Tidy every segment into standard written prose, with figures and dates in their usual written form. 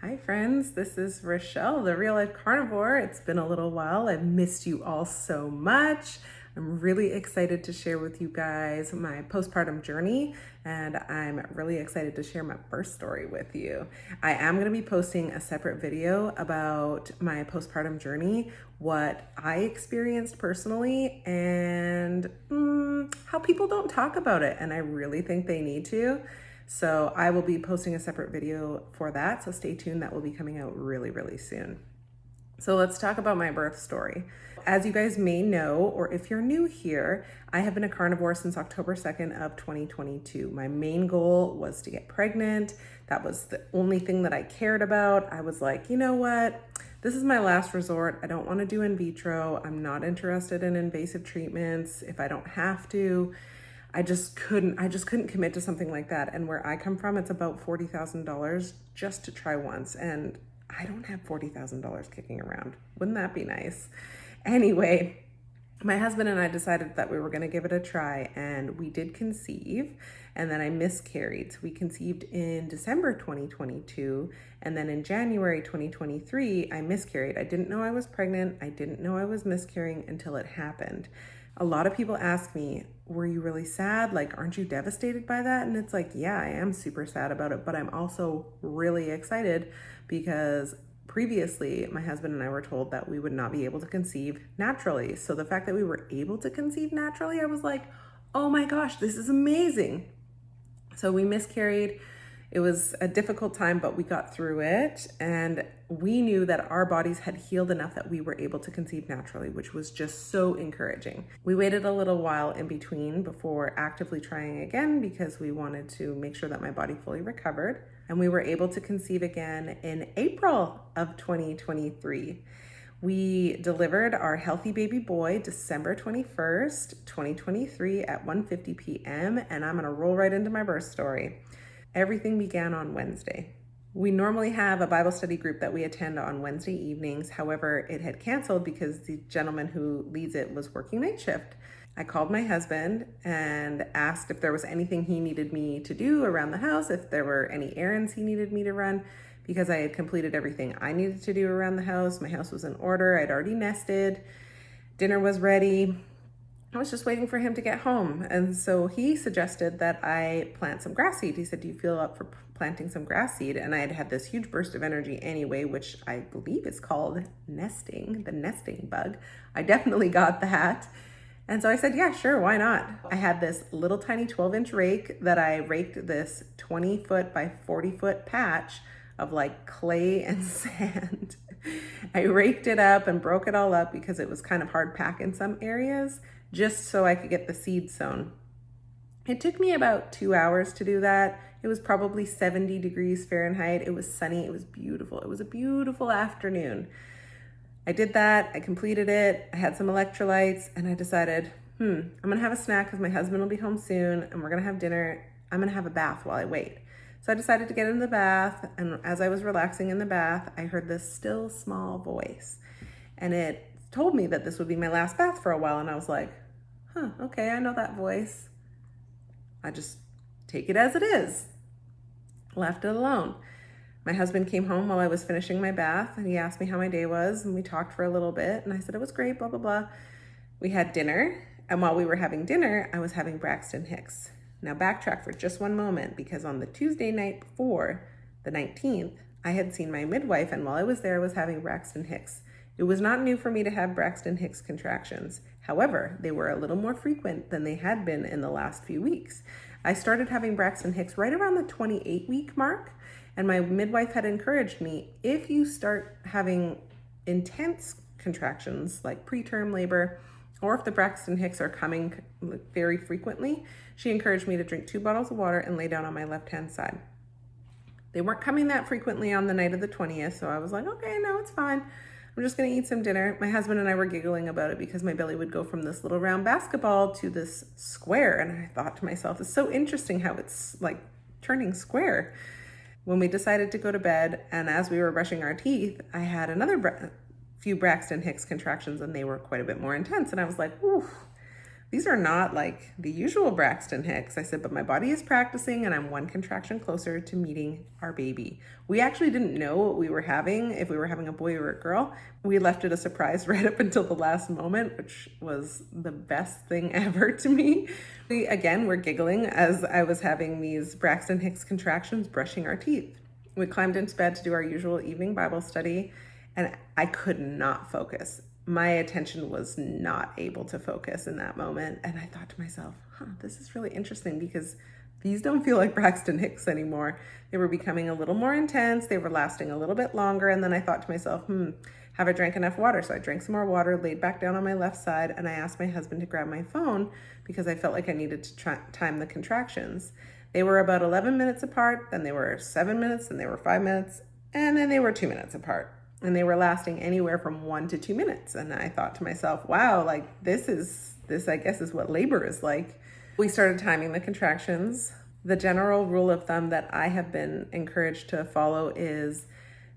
Hi friends, this is Rochelle, the real life carnivore. It's been a little while. I've missed you all so much. I'm really excited to share with you guys my postpartum journey, and I'm really excited to share my birth story with you. I am going to be posting a separate video about my postpartum journey, what I experienced personally, and how people don't talk about it, and I really think they need to. So I will be posting a separate video for that. So stay tuned. That will be coming out really, really soon. So let's talk about my birth story. As you guys may know, or if you're new here, I have been a carnivore since October 2nd of 2022. My main goal was to get pregnant. That was the only thing that I cared about. I was like, you know what? This is my last resort. I don't want to do in vitro. I'm not interested in invasive treatments if I don't have to. I just couldn't commit to something like that. And where I come from, it's about $40,000 just to try once. And I don't have $40,000 kicking around. Wouldn't that be nice? Anyway, my husband and I decided that we were going to give it a try, and we did conceive, and then I miscarried. So we conceived in December 2022, and then in January 2023, I miscarried. I didn't know I was pregnant. I didn't know I was miscarrying until it happened. A lot of people ask me, were you really sad? Like, aren't you devastated by that? And it's like, yeah, I am super sad about it, but I'm also really excited because previously my husband and I were told that we would not be able to conceive naturally. So the fact that we were able to conceive naturally, I was like, oh my gosh, this is amazing. So we miscarried. It was a difficult time, but we got through it. And we knew that our bodies had healed enough that we were able to conceive naturally, which was just so encouraging. We waited a little while in between before actively trying again because we wanted to make sure that my body fully recovered. And we were able to conceive again in April of 2023. We delivered our healthy baby boy December 21st, 2023 at 1:50 p.m. And I'm gonna roll right into my birth story. Everything began on Wednesday. We normally have a Bible study group that we attend on Wednesday evenings. However, it had canceled because the gentleman who leads it was working night shift. I called my husband and asked if there was anything he needed me to do around the house, if there were any errands he needed me to run, because I had completed everything I needed to do around the house. My house was in order. I'd already nested. Dinner was ready. I was just waiting for him to get home. And so he suggested that I plant some grass seed. He said, do you feel up for planting some grass seed? And I had had this huge burst of energy anyway, which I believe is called nesting, the nesting bug. I definitely got that. And so I said, yeah, sure, why not? I had this little tiny 12-inch rake that I raked this 20-foot by 40-foot patch of like clay and sand. I raked it up and broke it all up because it was kind of hard packed in some areas, just so I could get the seed sown. It took me about 2 hours to do that. It was probably 70 degrees Fahrenheit. It was sunny. It was beautiful. It was a beautiful afternoon. I did that. I completed it. I had some electrolytes, and I decided, I'm going to have a snack because my husband will be home soon, and we're going to have dinner. I'm going to have a bath while I wait. So I decided to get in the bath, and as I was relaxing in the bath, I heard this still small voice, and it told me that this would be my last bath for a while, and I was like, okay, I know that voice. I just take it as it is. Left it alone. My husband came home while I was finishing my bath, and he asked me how my day was, and we talked for a little bit, and I said it was great, blah, blah, blah. We had dinner, and while we were having dinner, I was having Braxton Hicks. Now backtrack for just one moment, because on the Tuesday night before, the 19th, I had seen my midwife, and while I was there, I was having Braxton Hicks. It was not new for me to have Braxton Hicks contractions. However, they were a little more frequent than they had been in the last few weeks. I started having Braxton Hicks right around the 28-week mark, and my midwife had encouraged me, if you start having intense contractions like preterm labor, or if the Braxton Hicks are coming very frequently, she encouraged me to drink 2 bottles of water and lay down on my left-hand side. They weren't coming that frequently on the night of the 20th, so I was like, okay, no, it's fine. I'm just gonna eat some dinner. My husband and I were giggling about it because my belly would go from this little round basketball to this square. And I thought to myself, it's so interesting how it's like turning square. When we decided to go to bed, and as we were brushing our teeth, I had another few Braxton Hicks contractions, and they were quite a bit more intense. And I was like, ooh, these are not like the usual Braxton Hicks. I said, but my body is practicing and I'm one contraction closer to meeting our baby. We actually didn't know what we were having, if we were having a boy or a girl. We left it a surprise right up until the last moment, which was the best thing ever to me. We, again, were giggling as I was having these Braxton Hicks contractions, brushing our teeth. We climbed into bed to do our usual evening Bible study, and I could not focus. My attention was not able to focus in that moment. And I thought to myself, this is really interesting because these don't feel like Braxton Hicks anymore. They were becoming a little more intense. They were lasting a little bit longer. And then I thought to myself, have I drank enough water? So I drank some more water, laid back down on my left side, and I asked my husband to grab my phone because I felt like I needed to time the contractions. They were about 11 minutes apart, then they were 7 minutes, then they were 5 minutes, and then they were 2 minutes apart. And they were lasting anywhere from 1 to 2 minutes. And I thought to myself, wow, like this I guess is what labor is like. We started timing the contractions. The general rule of thumb that I have been encouraged to follow is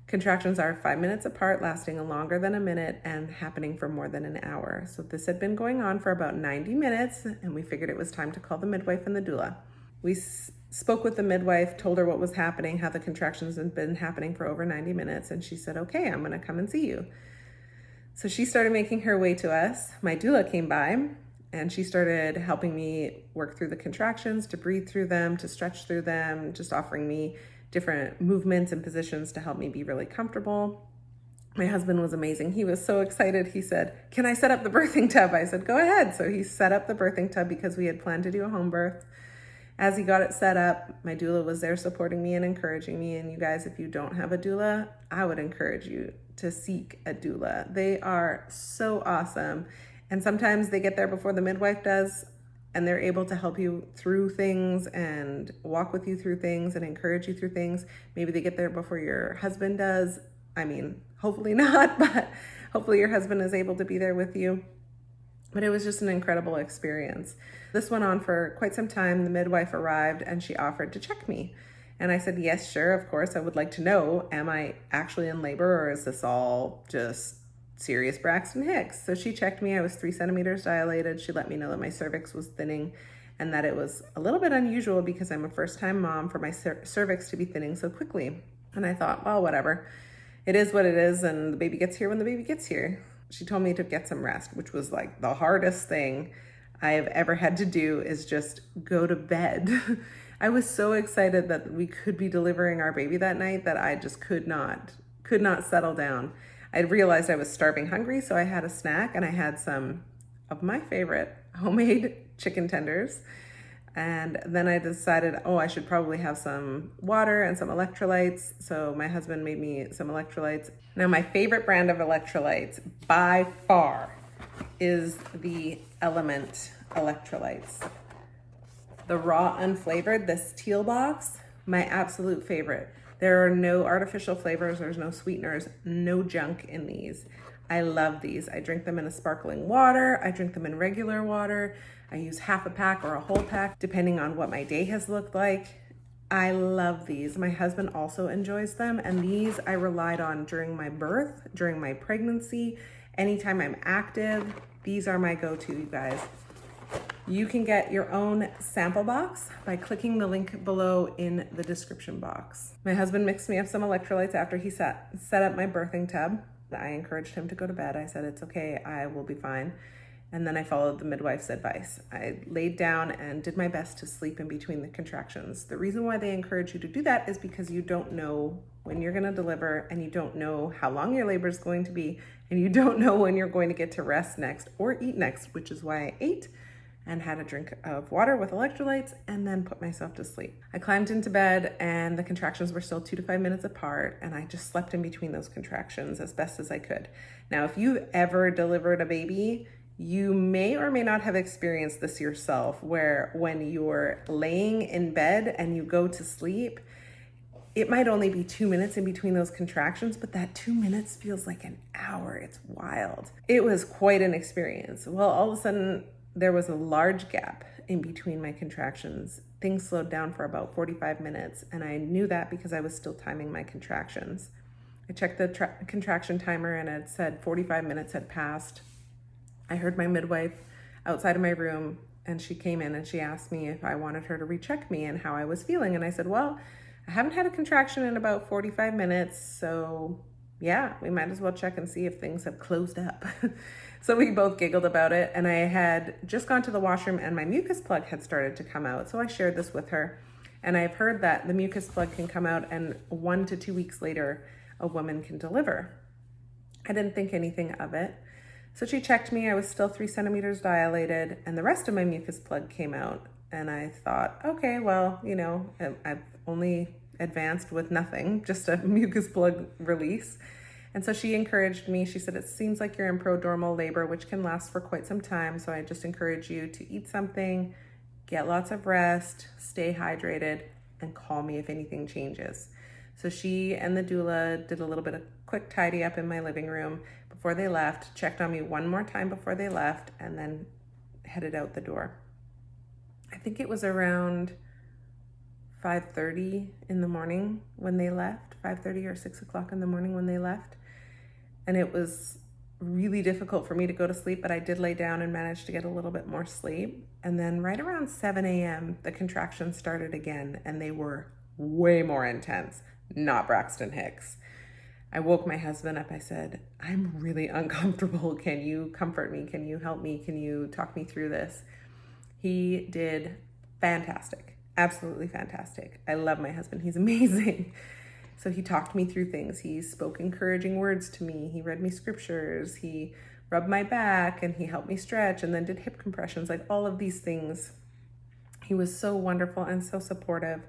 contractions are 5 minutes apart, lasting longer than a minute and happening for more than an hour. So this had been going on for about 90 minutes and we figured it was time to call the midwife and the doula. We spoke with the midwife, told her what was happening, how the contractions had been happening for over 90 minutes, and she said, okay, I'm gonna come and see you. So she started making her way to us. My doula came by and she started helping me work through the contractions, to breathe through them, to stretch through them, just offering me different movements and positions to help me be really comfortable. My husband was amazing. He was so excited. He said, can I set up the birthing tub? I said, go ahead. So he set up the birthing tub because we had planned to do a home birth. As he got it set up, my doula was there supporting me and encouraging me. And you guys, if you don't have a doula, I would encourage you to seek a doula. They are so awesome. And sometimes they get there before the midwife does, and they're able to help you through things and walk with you through things and encourage you through things. Maybe they get there before your husband does. I mean, hopefully not, but hopefully your husband is able to be there with you. But it was just an incredible experience. This went on for quite some time. The midwife arrived and she offered to check me. And I said, yes, sure, of course. I would like to know, am I actually in labor or is this all just serious Braxton Hicks? So she checked me. I was 3 centimeters dilated. She let me know that my cervix was thinning and that it was a little bit unusual because I'm a first-time mom for my cervix to be thinning so quickly. And I thought, well, whatever. It is what it is, and the baby gets here when the baby gets here. She told me to get some rest, which was like the hardest thing I have ever had to do, is just go to bed. I was so excited that we could be delivering our baby that night that I just could not settle down. I realized I was starving hungry, so I had a snack and I had some of my favorite homemade chicken tenders. And then I decided, I should probably have some water and some electrolytes. So my husband made me some electrolytes. Now, my favorite brand of electrolytes by far is the Element electrolytes. The raw unflavored, this teal box, my absolute favorite. There are no artificial flavors, there's no sweeteners, no junk in these. I love these. I drink them in a sparkling water. I drink them in regular water. I use half a pack or a whole pack, depending on what my day has looked like. I love these. My husband also enjoys them. And these I relied on during my birth, during my pregnancy, anytime I'm active. These are my go-to, you guys. You can get your own sample box by clicking the link below in the description box. My husband mixed me up some electrolytes after he set up my birthing tub. I encouraged him to go to bed. I said, it's okay, I will be fine. And then I followed the midwife's advice. I laid down and did my best to sleep in between the contractions. The reason why they encourage you to do that is because you don't know when you're gonna deliver, and you don't know how long your labor is going to be, and you don't know when you're going to get to rest next or eat next, which is why I ate and had a drink of water with electrolytes and then put myself to sleep. I climbed into bed and the contractions were still 2 to 5 minutes apart, and I just slept in between those contractions as best as I could. Now, if you've ever delivered a baby, you may or may not have experienced this yourself, where when you're laying in bed and you go to sleep, it might only be 2 minutes in between those contractions, but that 2 minutes feels like an hour. It's wild. It was quite an experience. Well, all of a sudden, there was a large gap in between my contractions. Things slowed down for about 45 minutes, and I knew that because I was still timing my contractions. I checked the contraction timer and it said 45 minutes had passed. I heard my midwife outside of my room, and she came in and she asked me if I wanted her to recheck me and how I was feeling. And I said, well, I haven't had a contraction in about 45 minutes, so yeah, we might as well check and see if things have closed up. So we both giggled about it, and I had just gone to the washroom and my mucus plug had started to come out. So I shared this with her, and I've heard that the mucus plug can come out and 1 to 2 weeks later, a woman can deliver. I didn't think anything of it. So she checked me, I was still 3 centimeters dilated, and the rest of my mucus plug came out. And I thought, okay, well, you know, I've only advanced with nothing, just a mucus plug release. And so she encouraged me. She said, it seems like you're in prodromal labor, which can last for quite some time. So I just encourage you to eat something, get lots of rest, stay hydrated, and call me if anything changes. So she and the doula did a little bit of quick tidy up in my living room before they left, checked on me one more time before they left, and then headed out the door. I think it was around 5:30 in the morning when they left, 5:30 or 6 o'clock in the morning when they left. And it was really difficult for me to go to sleep, but I did lay down and managed to get a little bit more sleep. And then right around 7 a.m., the contractions started again, and they were way more intense, not Braxton Hicks. I woke my husband up. I said, I'm really uncomfortable. Can you comfort me? Can you help me? Can you talk me through this? He did fantastic, absolutely fantastic. I love my husband. He's amazing. So he talked me through things. He spoke encouraging words to me. He read me scriptures. He rubbed my back and he helped me stretch and then did hip compressions, like all of these things. He was so wonderful and so supportive.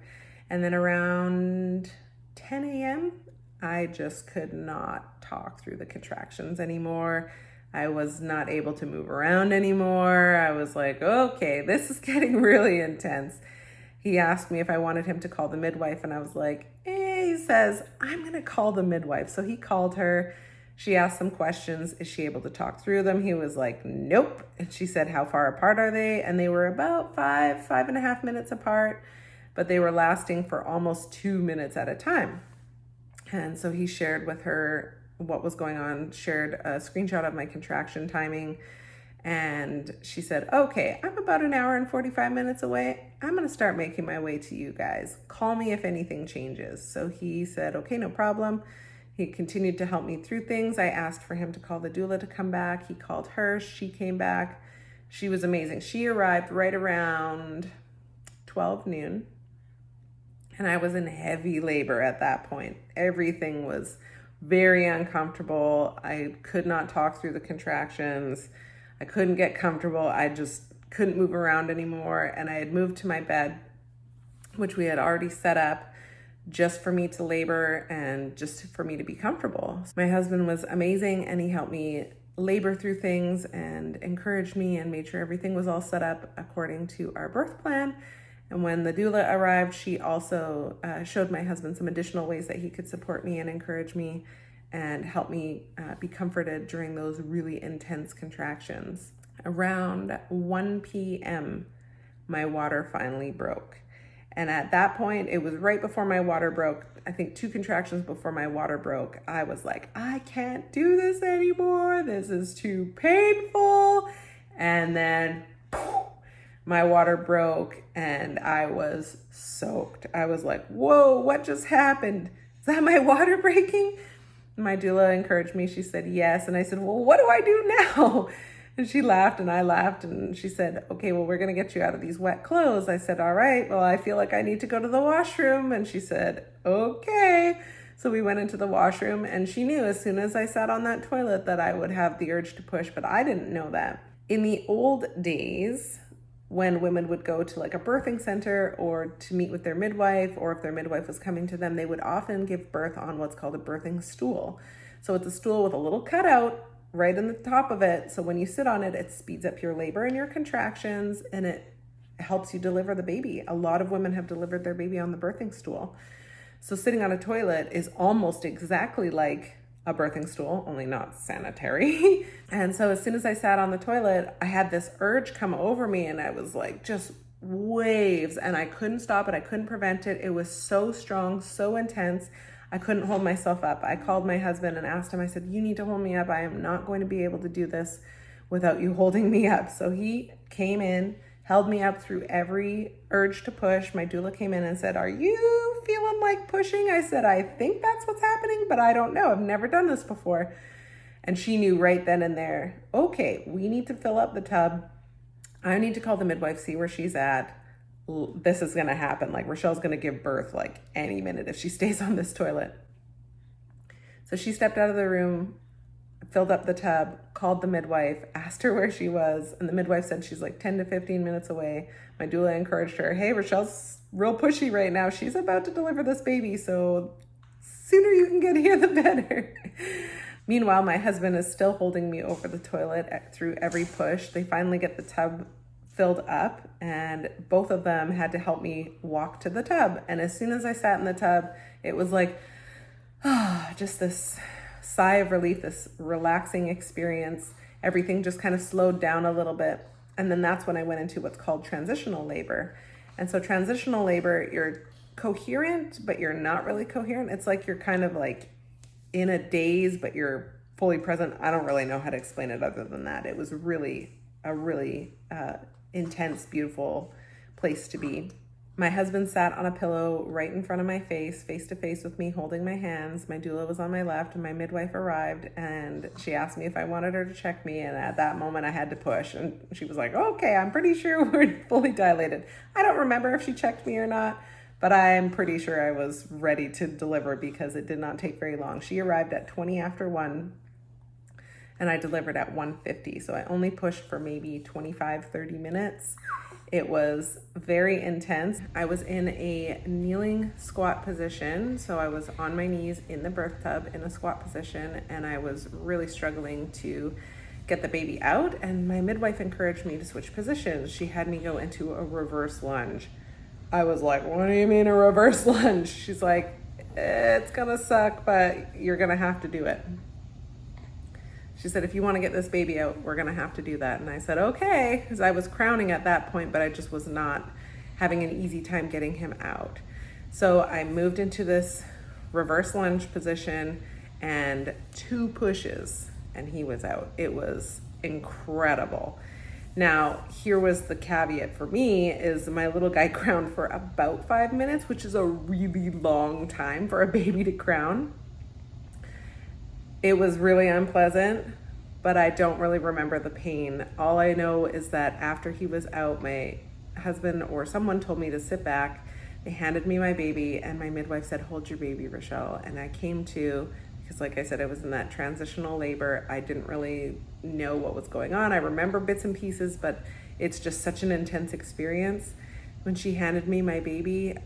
And then around 10 a.m., I just could not talk through the contractions anymore. I was not able to move around anymore. I was like, okay, this is getting really intense. He asked me if I wanted him to call the midwife, and I was like, he says, I'm going to call the midwife. So he called her. She asked some questions. Is she able to talk through them? He was like, nope. And she said, how far apart are they? And they were about 5.5 minutes apart, but they were lasting for almost 2 minutes at a time. And so he shared with her what was going on, shared a screenshot of my contraction timing. And she said, okay, I'm about an hour and 45 minutes away. I'm going to start making my way to you guys. Call me if anything changes. So he said, okay, no problem. He continued to help me through things. I asked for him to call the doula to come back. He called her. She came back. She was amazing. She arrived right around 12 noon. And I was in heavy labor at that point. Everything was very uncomfortable. I could not talk through the contractions. I couldn't get comfortable. I just couldn't move around anymore. And I had moved to my bed, which we had already set up just for me to labor and just for me to be comfortable. My husband was amazing, and he helped me labor through things and encouraged me and made sure everything was all set up according to our birth plan. And when the doula arrived, she also showed my husband some additional ways that he could support me and encourage me and help me be comforted during those really intense contractions. Around 1 p.m., my water finally broke. And at that point, it was right before my water broke. I think 2 contractions before my water broke. I was like, I can't do this anymore. This is too painful. And then my water broke and I was soaked. I was like, whoa, what just happened? Is that my water breaking? My doula encouraged me. She said, yes. And I said, well, what do I do now? And she laughed and I laughed, and she said, okay, well, we're going to get you out of these wet clothes. I said, all right, well, I feel like I need to go to the washroom. And she said, okay. So we went into the washroom, and she knew as soon as I sat on that toilet that I would have the urge to push, but I didn't know that. In the old days, when women would go to like a birthing center or to meet with their midwife, or if their midwife was coming to them, they would often give birth on what's called a birthing stool. So it's a stool with a little cutout right in the top of it. So when you sit on it, it speeds up your labor and your contractions, and it helps you deliver the baby. A lot of women have delivered their baby on the birthing stool. So sitting on a toilet is almost exactly like a birthing stool, only not sanitary. And so as soon as I sat on the toilet, I had this urge come over me, and I was like just waves, and I couldn't stop it. I couldn't prevent it. It was so strong, so intense. I couldn't hold myself up. I called my husband and asked him, I said, you need to hold me up. I am not going to be able to do this without you holding me up. So he came in, held me up through every urge to push. My doula came in and said, "Are you feeling like pushing?" I said, "I think that's what's happening, but I don't know. I've never done this before." And she knew right then and there, okay, we need to fill up the tub. I need to call the midwife, see where she's at. This is going to happen. Like, Rochelle's going to give birth like any minute if she stays on this toilet. So she stepped out of the room, filled up the tub, called the midwife, asked her where she was. And the midwife said she's like 10 to 15 minutes away. My doula encouraged her, "Hey, Rochelle's real pushy right now. She's about to deliver this baby. So sooner you can get here, the better." Meanwhile, my husband is still holding me over the toilet through every push. They finally get the tub filled up, and both of them had to help me walk to the tub. And as soon as I sat in the tub, it was like, just this sigh of relief, this relaxing experience. Everything just kind of slowed down a little bit. And then that's when I went into what's called transitional labor. And so transitional labor, you're coherent, but you're not really coherent. It's like you're kind of like in a daze, but you're fully present. I don't really know how to explain it other than that. It was really a really intense, beautiful place to be. My husband sat on a pillow right in front of my face to face with me, holding my hands. My doula was on my left, and my midwife arrived, and she asked me if I wanted her to check me. And at that moment I had to push, and she was like, "Okay, I'm pretty sure we're fully dilated." I don't remember if she checked me or not, but I'm pretty sure I was ready to deliver because it did not take very long. She arrived at 20 after 1, and I delivered at 1:50. So I only pushed for maybe 25, 30 minutes. It was very intense. I was in a kneeling squat position. So I was on my knees in the birth tub in a squat position, and I was really struggling to get the baby out. And my midwife encouraged me to switch positions. She had me go into a reverse lunge. I was like, "What do you mean a reverse lunge?" She's like, "It's gonna suck, but you're gonna have to do it." She said, "If you want to get this baby out, we're gonna have to do that." And I said, "Okay," because I was crowning at that point, but I just was not having an easy time getting him out. So I moved into this reverse lunge position and 2 pushes, and he was out. It was incredible. Now, here was the caveat for me, is my little guy crowned for about 5 minutes, which is a really long time for a baby to crown. It was really unpleasant, but I don't really remember the pain. All I know is that after he was out, my husband or someone told me to sit back. They handed me my baby, and my midwife said, "Hold your baby, Rochelle." And I came to, because like I said, I was in that transitional labor. I didn't really know what was going on. I remember bits and pieces, but it's just such an intense experience. When she handed me my baby,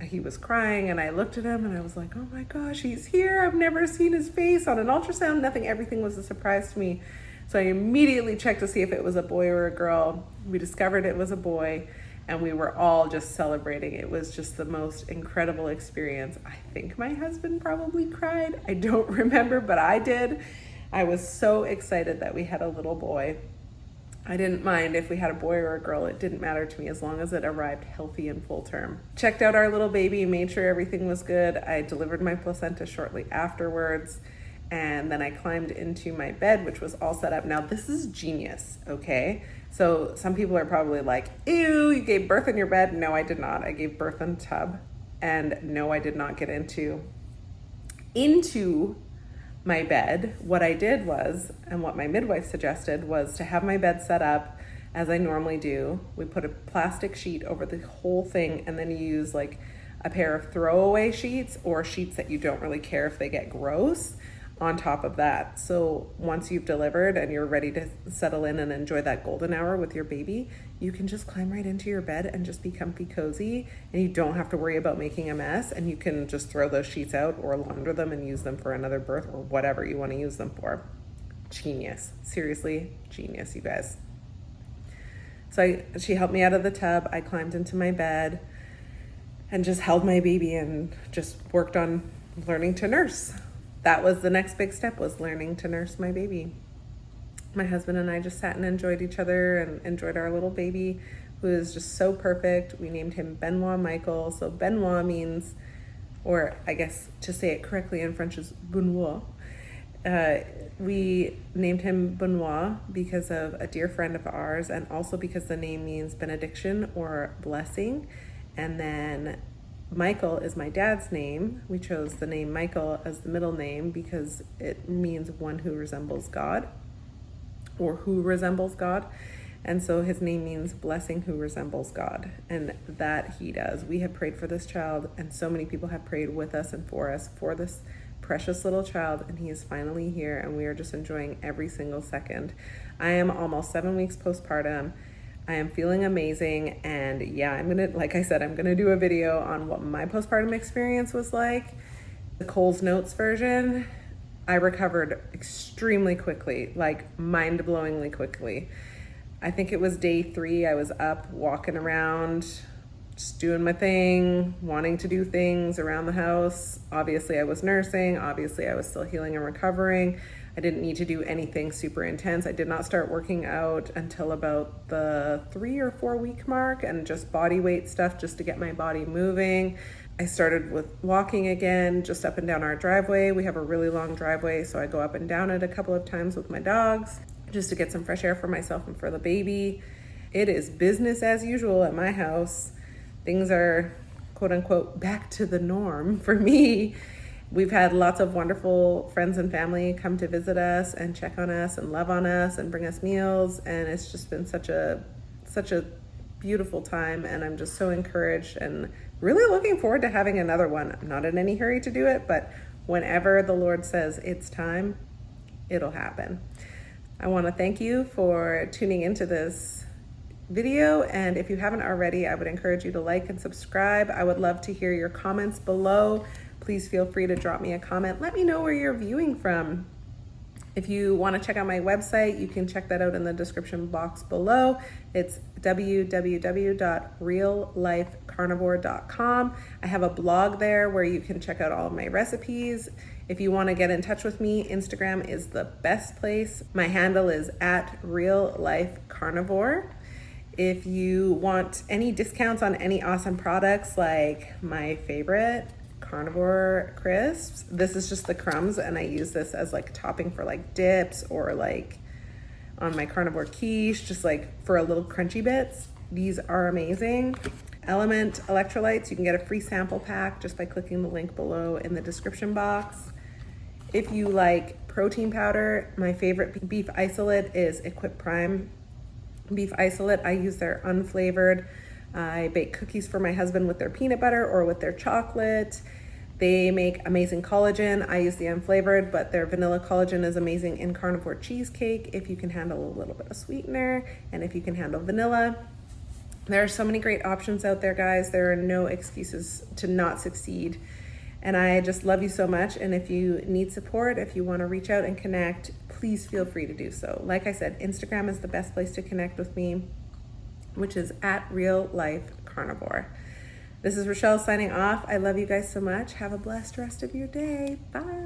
he was crying, and I looked at him and I was like, "Oh my gosh, he's here. I've never seen his face on an ultrasound, nothing, everything was a surprise to me." So I immediately checked to see if it was a boy or a girl. We discovered it was a boy, and we were all just celebrating. It was just the most incredible experience. I think my husband probably cried. I don't remember, but I did. I was so excited that we had a little boy. I didn't mind if we had a boy or a girl. It didn't matter to me as long as it arrived healthy and full term. Checked out our little baby, made sure everything was good. I delivered my placenta shortly afterwards, and then I climbed into my bed, which was all set up. Now, this is genius, okay? So some people are probably like, "Ew, you gave birth in your bed." No, I did not. I gave birth in a tub. And no, I did not get into my bed. What I did was, and what my midwife suggested, was to have my bed set up as I normally do. We put a plastic sheet over the whole thing, and then you use like a pair of throwaway sheets or sheets that you don't really care if they get gross on top of that. So once you've delivered and you're ready to settle in and enjoy that golden hour with your baby, you can just climb right into your bed and just be comfy cozy, and you don't have to worry about making a mess, and you can just throw those sheets out or launder them and use them for another birth or whatever you want to use them for. Genius. Seriously, genius, you guys. So she helped me out of the tub. I climbed into my bed and just held my baby and just worked on learning to nurse. That was the next big step, was learning to nurse my baby. My husband and I just sat and enjoyed each other and enjoyed our little baby, who is just so perfect. We named him Benoit Michael. So Benoit means, or I guess to say it correctly in French, is Benoit. We named him Benoit because of a dear friend of ours, and also because the name means benediction or blessing. And then Michael is my dad's name. We chose the name Michael as the middle name because it means one who resembles God, or who resembles God. And so his name means blessing who resembles God. And that he does. We have prayed for this child, and so many people have prayed with us and for us for this precious little child. And he is finally here, and we are just enjoying every single second. I am almost 7 weeks postpartum. I am feeling amazing. And yeah, like I said, I'm gonna do a video on what my postpartum experience was like. The Cole's Notes version, I recovered extremely quickly, like mind-blowingly quickly. I think it was day 3. I was up walking around, just doing my thing, wanting to do things around the house. Obviously I was nursing. Obviously I was still healing and recovering. I didn't need to do anything super intense. I did not start working out until about the 3 or 4 week mark, and just body weight stuff just to get my body moving. I started with walking again, just up and down our driveway. We have a really long driveway, so I go up and down it a couple of times with my dogs, just to get some fresh air for myself and for the baby. It is business as usual at my house. Things are, quote unquote, back to the norm for me. We've had lots of wonderful friends and family come to visit us and check on us and love on us and bring us meals. And it's just been such a beautiful time. And I'm just so encouraged and really looking forward to having another one. I'm not in any hurry to do it, but whenever the Lord says it's time, it'll happen. I want to thank you for tuning into this video, and if you haven't already, I would encourage you to like and subscribe. I would love to hear your comments below. Please feel free to drop me a comment. Let me know where you're viewing from. If you want to check out my website, you can check that out in the description box below. It's www.reallifecarnivore.com. I have a blog there where you can check out all of my recipes. If you want to get in touch with me, Instagram is the best place. My handle is @reallifecarnivore. If you want any discounts on any awesome products, like my favorite Carnivore crisps, this is just the crumbs, and I use this as like topping for like dips, or like on my Carnivore quiche, just like for a little crunchy bits. These are amazing. Element electrolytes, you can get a free sample pack just by clicking the link below in the description box. If you like protein powder, my favorite beef isolate is Equip Prime beef isolate. I use their unflavored. I bake cookies for my husband with their peanut butter or with their chocolate. They make amazing collagen. I use the unflavored, but their vanilla collagen is amazing in Carnivore cheesecake if you can handle a little bit of sweetener, and if you can handle vanilla. There are so many great options out there, guys. There are no excuses to not succeed. And I just love you so much. And if you need support, if you want to reach out and connect, please feel free to do so. Like I said, Instagram is the best place to connect with me, which is @reallifecarnivore. This is Rochelle signing off. I love you guys so much. Have a blessed rest of your day. Bye.